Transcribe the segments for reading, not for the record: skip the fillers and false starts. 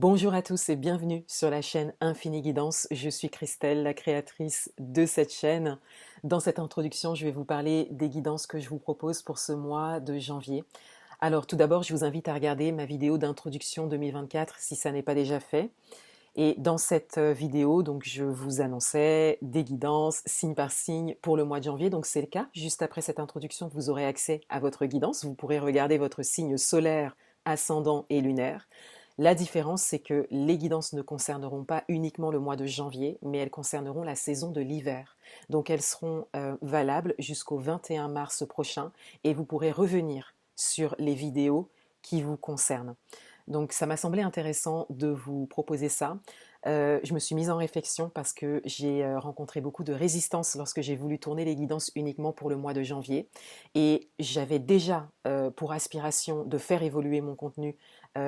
Bonjour à tous et bienvenue sur la chaîne Infini Guidance. Je suis Christelle, la créatrice de cette chaîne. Dans cette introduction, je vais vous parler des guidances que je vous propose pour ce mois de janvier. Alors tout d'abord, je vous invite à regarder ma vidéo d'introduction 2024 si ça n'est pas déjà fait. Et dans cette vidéo, donc je vous annonçais des guidances signe par signe pour le mois de janvier. Donc c'est le cas. Juste après cette introduction, vous aurez accès à votre guidance. Vous pourrez regarder votre signe solaire, ascendant et lunaire. La différence, c'est que les guidances ne concerneront pas uniquement le mois de janvier, mais elles concerneront la saison de l'hiver. Donc elles seront valables jusqu'au 21 mars prochain et vous pourrez revenir sur les vidéos qui vous concernent. Donc ça m'a semblé intéressant de vous proposer ça. Je me suis mise en réflexion parce que j'ai rencontré beaucoup de résistance lorsque j'ai voulu tourner les guidances uniquement pour le mois de janvier. Et j'avais déjà pour aspiration de faire évoluer mon contenu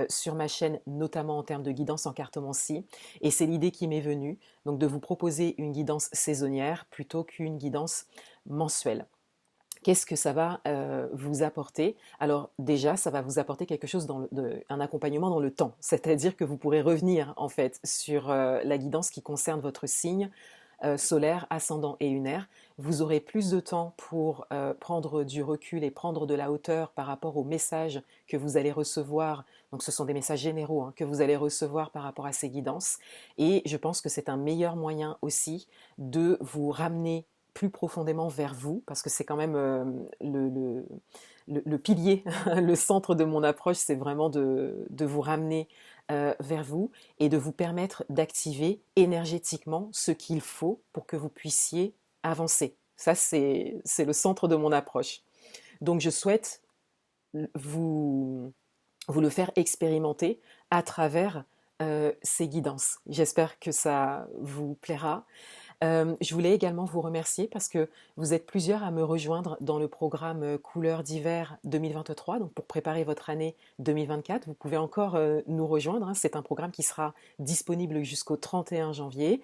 sur ma chaîne, notamment en termes de guidance en cartomancie. Et c'est l'idée qui m'est venue, donc de vous proposer une guidance saisonnière plutôt qu'une guidance mensuelle. Qu'est-ce que ça va vous apporter? Alors déjà, ça va vous apporter quelque chose un accompagnement dans le temps, c'est-à-dire que vous pourrez revenir en fait sur la guidance qui concerne votre signe solaire, ascendant et lunaire. Vous aurez plus de temps pour prendre du recul et prendre de la hauteur par rapport aux messages que vous allez recevoir. Donc ce sont des messages généraux que vous allez recevoir par rapport à ces guidances. Et je pense que c'est un meilleur moyen aussi de vous ramener plus profondément vers vous, parce que c'est quand même le pilier, le centre de mon approche, c'est vraiment de vous ramener vers vous et de vous permettre d'activer énergétiquement ce qu'il faut pour que vous puissiez avancer. Ça, c'est le centre de mon approche. Donc, je souhaite vous, vous le faire expérimenter à travers ces guidances. J'espère que ça vous plaira. Je voulais également vous remercier parce que vous êtes plusieurs à me rejoindre dans le programme Couleurs d'hiver 2023, donc pour préparer votre année 2024. Vous pouvez encore nous rejoindre, c'est un programme qui sera disponible jusqu'au 31 janvier.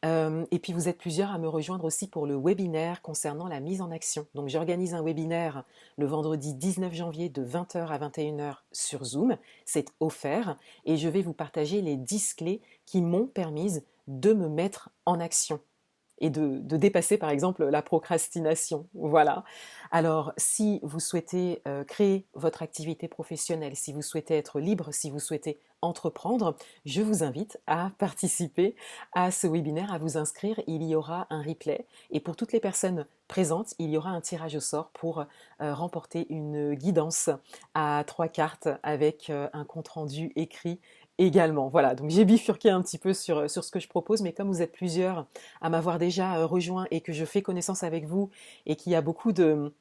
Et puis vous êtes plusieurs à me rejoindre aussi pour le webinaire concernant la mise en action. Donc j'organise un webinaire le vendredi 19 janvier de 20h à 21h sur Zoom. C'est offert et je vais vous partager les 10 clés qui m'ont permis de me mettre en action et de dépasser par exemple la procrastination. Voilà. Alors si vous souhaitez créer votre activité professionnelle, si vous souhaitez être libre, si vous souhaitez entreprendre, je vous invite à participer à ce webinaire, à vous inscrire. Il y aura un replay et pour toutes les personnes présentes, il y aura un tirage au sort pour remporter une guidance à 3 cartes avec un compte-rendu écrit également. Voilà, donc j'ai bifurqué un petit peu sur ce que je propose, mais comme vous êtes plusieurs à m'avoir déjà rejoint et que je fais connaissance avec vous et qu'il y a beaucoup de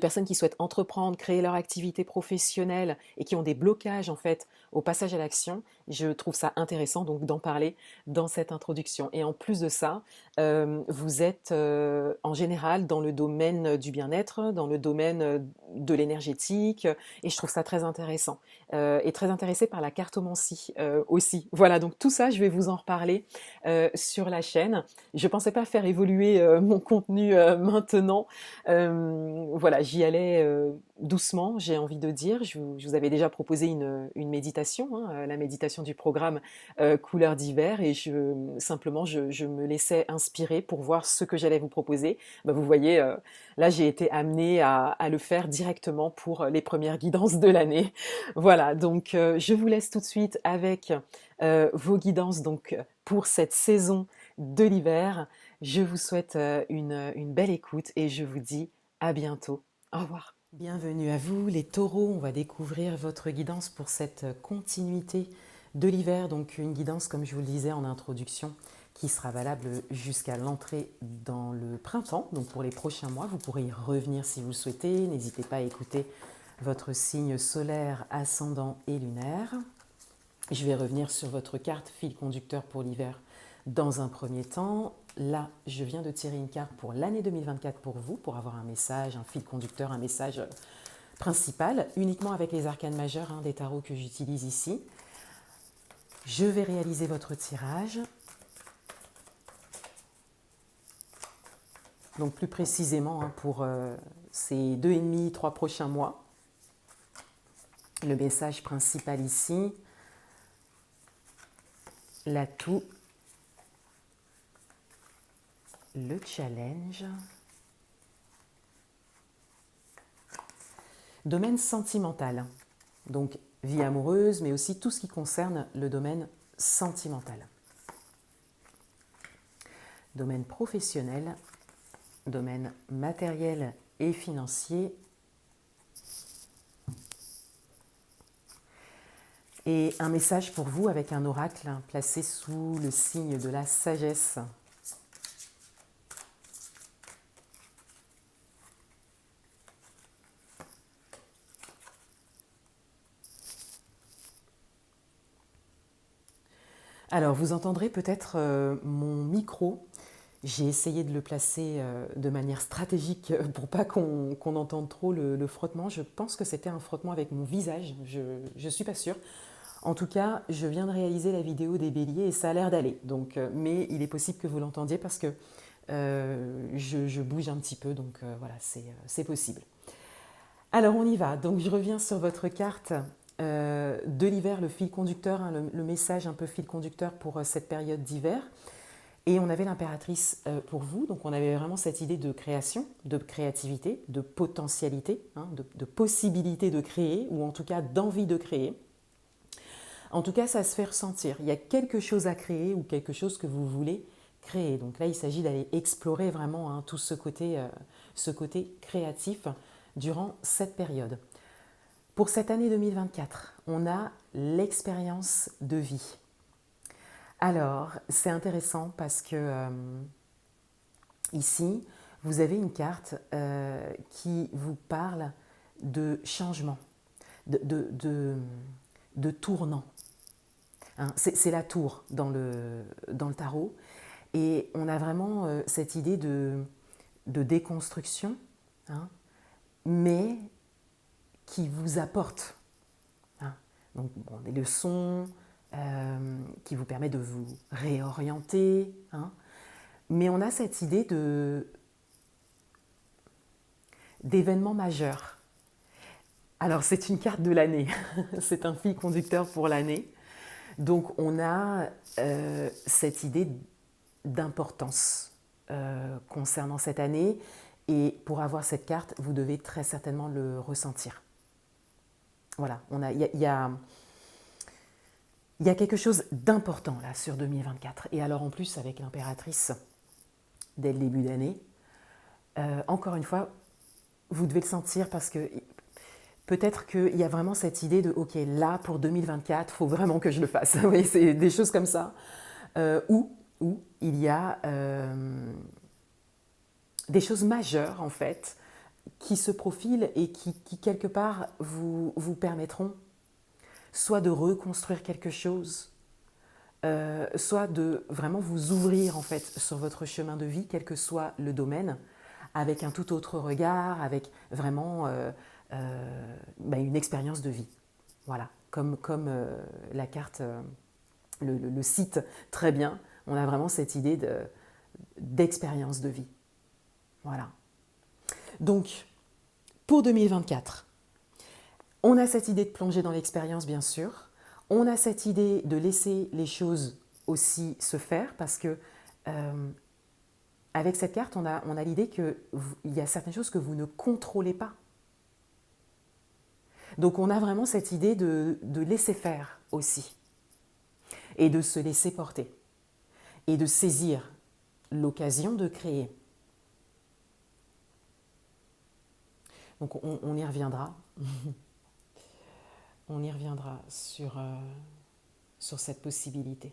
personnes qui souhaitent entreprendre, créer leur activité professionnelle et qui ont des blocages en fait au passage à l'action, je trouve ça intéressant donc d'en parler dans cette introduction. Et en plus de ça, vous êtes en général dans le domaine du bien-être, dans le domaine de l'énergétique, et je trouve ça très intéressant. Et très intéressée par la cartomancie aussi. Voilà, donc tout ça, je vais vous en reparler sur la chaîne. Je pensais pas faire évoluer mon contenu maintenant, voilà, j'y allais doucement, j'ai envie de dire. Je vous avais déjà proposé une méditation, la méditation du programme Couleurs d'hiver, et simplement je me laissais inspirer pour voir ce que j'allais vous proposer. Bah, vous voyez, là j'ai été amenée à le faire directement pour les premières guidances de l'année. Voilà, donc je vous laisse tout de suite avec vos guidances donc pour cette saison de l'hiver. Je vous souhaite une belle écoute et je vous dis à bientôt. Au revoir. Bienvenue à vous les taureaux, on va découvrir votre guidance pour cette continuité de l'hiver, donc une guidance comme je vous le disais en introduction qui sera valable jusqu'à l'entrée dans le printemps, donc pour les prochains mois, vous pourrez y revenir si vous le souhaitez, n'hésitez pas à écouter votre signe solaire, ascendant et lunaire. Je vais revenir sur votre carte fil conducteur pour l'hiver dans un premier temps. Là, je viens de tirer une carte pour l'année 2024 pour vous, pour avoir un message, un fil conducteur, un message principal, uniquement avec les arcanes majeures des tarots que j'utilise ici. Je vais réaliser votre tirage. Donc plus précisément pour ces 2,5, 3 prochains mois. Le message principal ici, l'atout, le challenge. Domaine sentimental, donc vie amoureuse, mais aussi tout ce qui concerne le domaine sentimental. Domaine professionnel, domaine matériel et financier. Et un message pour vous avec un oracle placé sous le signe de la sagesse. Alors, vous entendrez peut-être mon micro. J'ai essayé de le placer de manière stratégique pour pas qu'on entende trop le frottement. Je pense que c'était un frottement avec mon visage, je ne suis pas sûre. En tout cas, je viens de réaliser la vidéo des béliers et ça a l'air d'aller. Donc, mais il est possible que vous l'entendiez parce que je bouge un petit peu, donc voilà, c'est possible. Alors on y va, donc je reviens sur votre carte de l'hiver, le fil conducteur, hein, le message un peu fil conducteur pour cette période d'hiver. Et on avait l'impératrice pour vous, donc on avait vraiment cette idée de création, de créativité, de potentialité, hein, de possibilité de créer, ou en tout cas d'envie de créer. En tout cas, ça se fait ressentir. Il y a quelque chose à créer ou quelque chose que vous voulez créer. Donc là, il s'agit d'aller explorer vraiment hein, tout ce côté créatif durant cette période. Pour cette année 2024, on a l'expérience de vie. Alors, c'est intéressant parce que ici, vous avez une carte qui vous parle de changement, de tournant. Hein, c'est la tour dans le tarot. Et on a vraiment cette idée de déconstruction, hein, mais qui vous apporte hein, donc, bon, des leçons qui vous permettent de vous réorienter. Hein, mais on a cette idée d'événements majeurs. Alors c'est une carte de l'année, c'est un fil conducteur pour l'année. Donc on a cette idée d'importance concernant cette année et pour avoir cette carte, vous devez très certainement le ressentir. Voilà, il y a quelque chose d'important là sur 2024. Et alors en plus avec l'impératrice dès le début d'année, encore une fois, vous devez le sentir parce que peut-être qu'il y a vraiment cette idée de « ok, là pour 2024, il faut vraiment que je le fasse ». Vous voyez, c'est des choses comme ça. Où il y a des choses majeures en fait qui se profilent et qui quelque part vous permettront soit de reconstruire quelque chose, soit de vraiment vous ouvrir en fait sur votre chemin de vie, quel que soit le domaine, avec un tout autre regard, avec vraiment une expérience de vie. Voilà, comme la carte le cite très bien, on a vraiment cette idée d'expérience de vie. Voilà. Donc, pour 2024, on a cette idée de plonger dans l'expérience, bien sûr. On a cette idée de laisser les choses aussi se faire parce que avec cette carte, on a l'idée qu'il y a certaines choses que vous ne contrôlez pas. Donc, on a vraiment cette idée de laisser faire aussi et de se laisser porter et de saisir l'occasion de créer. Donc on y reviendra. On y reviendra sur cette possibilité.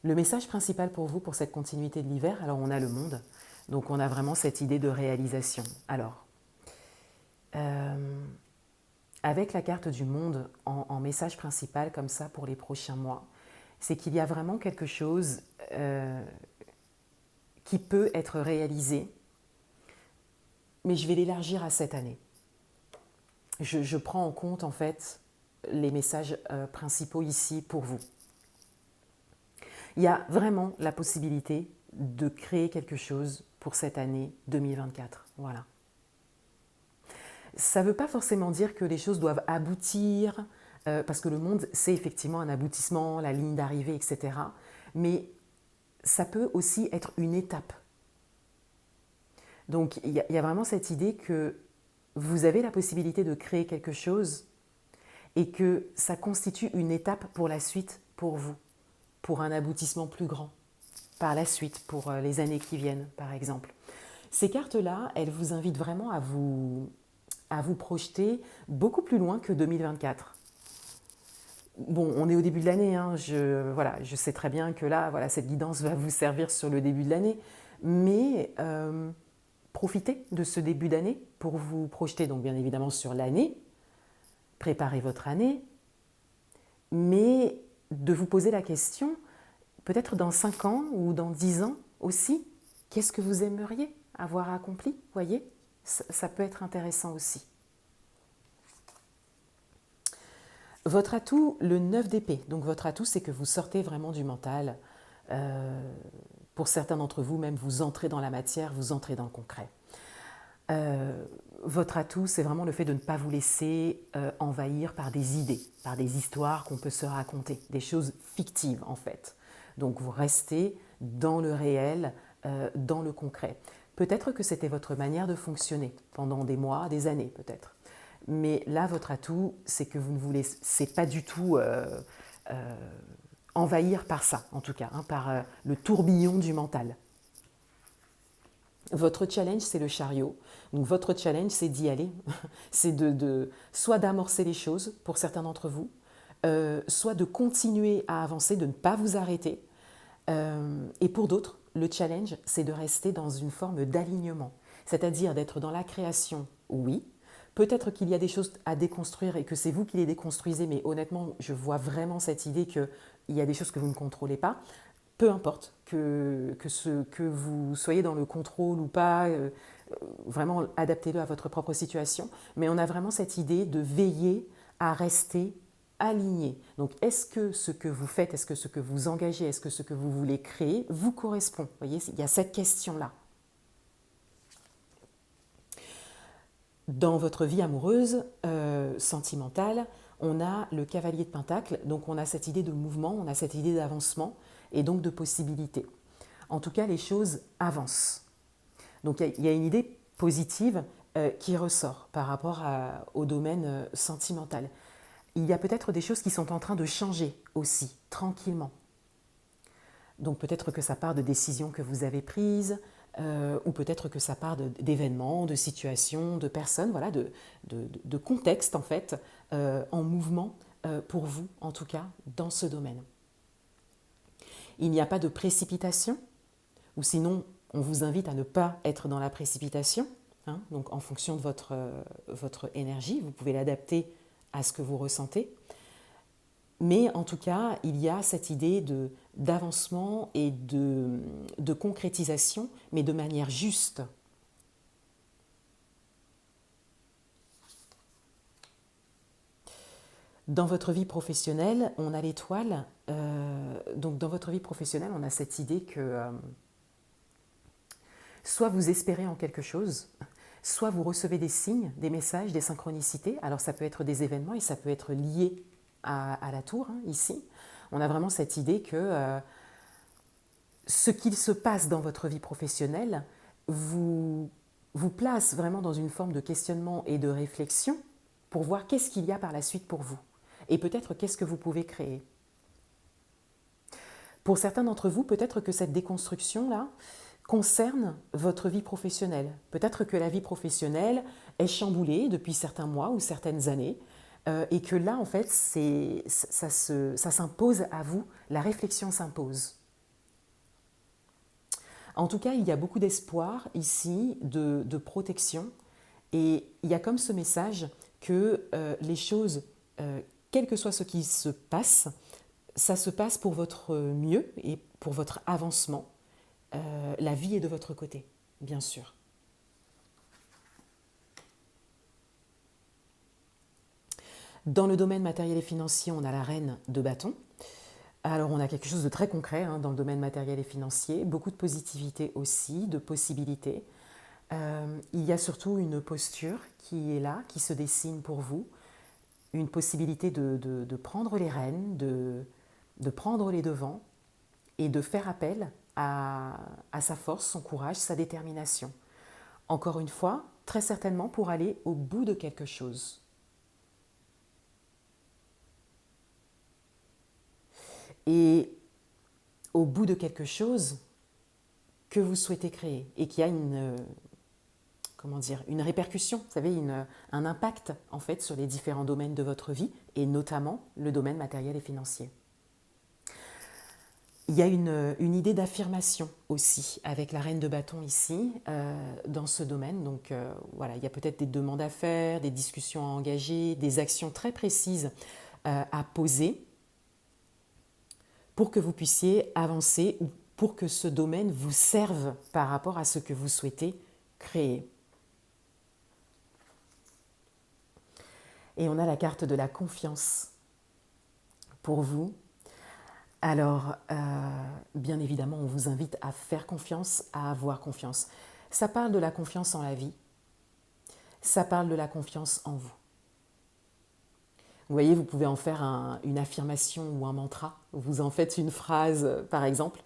Le message principal pour vous, pour cette continuité de l'hiver, alors on a le monde, donc on a vraiment cette idée de réalisation. Alors, avec la carte du monde en message principal comme ça pour les prochains mois, c'est qu'il y a vraiment quelque chose qui peut être réalisé, mais je vais l'élargir à cette année. Je prends en compte en fait les messages principaux ici pour vous. Il y a vraiment la possibilité de créer quelque chose pour cette année 2024. Voilà. Ça ne veut pas forcément dire que les choses doivent aboutir, parce que le monde, c'est effectivement un aboutissement, la ligne d'arrivée, etc. Mais ça peut aussi être une étape. Donc il y a vraiment cette idée que vous avez la possibilité de créer quelque chose et que ça constitue une étape pour la suite pour vous, pour un aboutissement plus grand, par la suite, pour les années qui viennent, par exemple. Ces cartes-là, elles vous invitent vraiment à vous projeter beaucoup plus loin que 2024. Bon, on est au début de l'année, hein, je sais très bien que là, voilà, cette guidance va vous servir sur le début de l'année, mais profitez de ce début d'année pour vous projeter, donc bien évidemment sur l'année, préparez votre année, mais de vous poser la question, peut-être dans 5 ans ou dans 10 ans aussi, qu'est-ce que vous aimeriez avoir accompli, voyez, ça peut être intéressant aussi. Votre atout, le 9 d'épée. Donc votre atout, c'est que vous sortez vraiment du mental. Pour certains d'entre vous, même, vous entrez dans la matière, vous entrez dans le concret. Votre atout, c'est vraiment le fait de ne pas vous laisser envahir par des idées, par des histoires qu'on peut se raconter, des choses fictives en fait. Donc vous restez dans le réel, dans le concret. Peut-être que c'était votre manière de fonctionner pendant des mois, des années peut-être. Mais là, votre atout, c'est que vous ne vous laissez pas du tout envahir par ça, en tout cas, hein, par le tourbillon du mental. Votre challenge, c'est le chariot. Donc votre challenge, c'est d'y aller. C'est soit d'amorcer les choses pour certains d'entre vous, soit de continuer à avancer, de ne pas vous arrêter. Et pour d'autres, le challenge, c'est de rester dans une forme d'alignement. C'est-à-dire d'être dans la création, oui. Peut-être qu'il y a des choses à déconstruire et que c'est vous qui les déconstruisez, mais honnêtement, je vois vraiment cette idée qu'il y a des choses que vous ne contrôlez pas. Peu importe que vous soyez dans le contrôle ou pas, vraiment adaptez-le à votre propre situation. Mais on a vraiment cette idée de veiller à rester aligné. Donc est-ce que ce que vous faites, est-ce que ce que vous engagez, est-ce que ce que vous voulez créer vous correspond? Vous voyez, il y a cette question-là. Dans votre vie amoureuse, sentimentale, on a le cavalier de Pentacle, donc on a cette idée de mouvement, on a cette idée d'avancement et donc de possibilité. En tout cas, les choses avancent. Donc il y a une idée positive qui ressort par rapport au domaine sentimental. Il y a peut-être des choses qui sont en train de changer aussi, tranquillement. Donc peut-être que ça part de décisions que vous avez prises, ou peut-être que ça part d'événements, de situations, de personnes, voilà, de contextes en fait, en mouvement pour vous, en tout cas, dans ce domaine. Il n'y a pas de précipitation, ou sinon on vous invite à ne pas être dans la précipitation, hein, donc en fonction de votre énergie, vous pouvez l'adapter à ce que vous ressentez. Mais en tout cas, il y a cette idée d'avancement et de concrétisation, mais de manière juste. Dans votre vie professionnelle, on a l'étoile. Donc dans votre vie professionnelle, on a cette idée que soit vous espérez en quelque chose, soit vous recevez des signes, des messages, des synchronicités. Alors ça peut être des événements et ça peut être lié à la tour, hein, ici. On a vraiment cette idée que ce qu'il se passe dans votre vie professionnelle vous place vraiment dans une forme de questionnement et de réflexion pour voir qu'est-ce qu'il y a par la suite pour vous. Et peut-être qu'est-ce que vous pouvez créer. Pour certains d'entre vous, peut-être que cette déconstruction-là concerne votre vie professionnelle. Peut-être que la vie professionnelle est chamboulée depuis certains mois ou certaines années, et que là, en fait, ça s'impose à vous, la réflexion s'impose. En tout cas, il y a beaucoup d'espoir ici, de protection, et il y a comme ce message que les choses, quel que soit ce qui se passe, ça se passe pour votre mieux et pour votre avancement. La vie est de votre côté, bien sûr. Dans le domaine matériel et financier, on a la reine de bâton. Alors on a quelque chose de très concret hein, dans le domaine matériel et financier, beaucoup de positivité aussi, de possibilités. Il y a surtout une posture qui est là, qui se dessine pour vous, une possibilité de prendre les rênes, de prendre les devants et de faire appel à sa force, son courage, sa détermination. Encore une fois, très certainement pour aller au bout de quelque chose. Et au bout de quelque chose que vous souhaitez créer et qui a une répercussion, vous savez, un impact en fait sur les différents domaines de votre vie et notamment le domaine matériel et financier. Il y a une idée d'affirmation aussi avec la reine de bâton ici dans ce domaine. Donc voilà, il y a peut-être des demandes à faire, des discussions à engager, des actions très précises à poser pour que vous puissiez avancer ou pour que ce domaine vous serve par rapport à ce que vous souhaitez créer. Et on a la carte de la confiance pour vous. Alors, bien évidemment, on vous invite à faire confiance, à avoir confiance. Ça parle de la confiance en la vie, ça parle de la confiance en vous. Vous voyez, vous pouvez en faire une affirmation ou un mantra, vous en faites une phrase par exemple,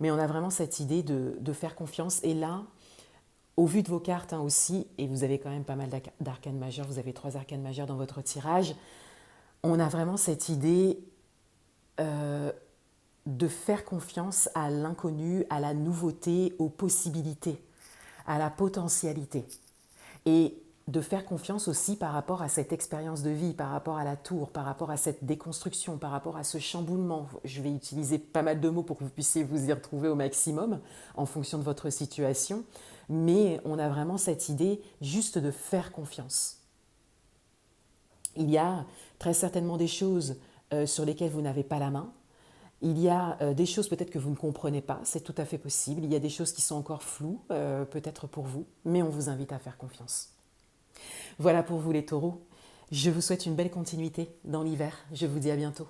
mais on a vraiment cette idée de faire confiance. Et là, au vu de vos cartes aussi, et vous avez quand même pas mal d'arcanes majeures, vous avez 3 arcanes majeures dans votre tirage, on a vraiment cette idée de faire confiance à l'inconnu, à la nouveauté, aux possibilités, à la potentialité. Et de faire confiance aussi par rapport à cette expérience de vie, par rapport à la tour, par rapport à cette déconstruction, par rapport à ce chamboulement. Je vais utiliser pas mal de mots pour que vous puissiez vous y retrouver au maximum en fonction de votre situation. Mais on a vraiment cette idée juste de faire confiance. Il y a très certainement des choses sur lesquelles vous n'avez pas la main. Il y a des choses peut-être que vous ne comprenez pas, c'est tout à fait possible. Il y a des choses qui sont encore floues, peut-être pour vous, mais on vous invite à faire confiance. Voilà pour vous les taureaux. Je vous souhaite une belle continuité dans l'hiver. Je vous dis à bientôt.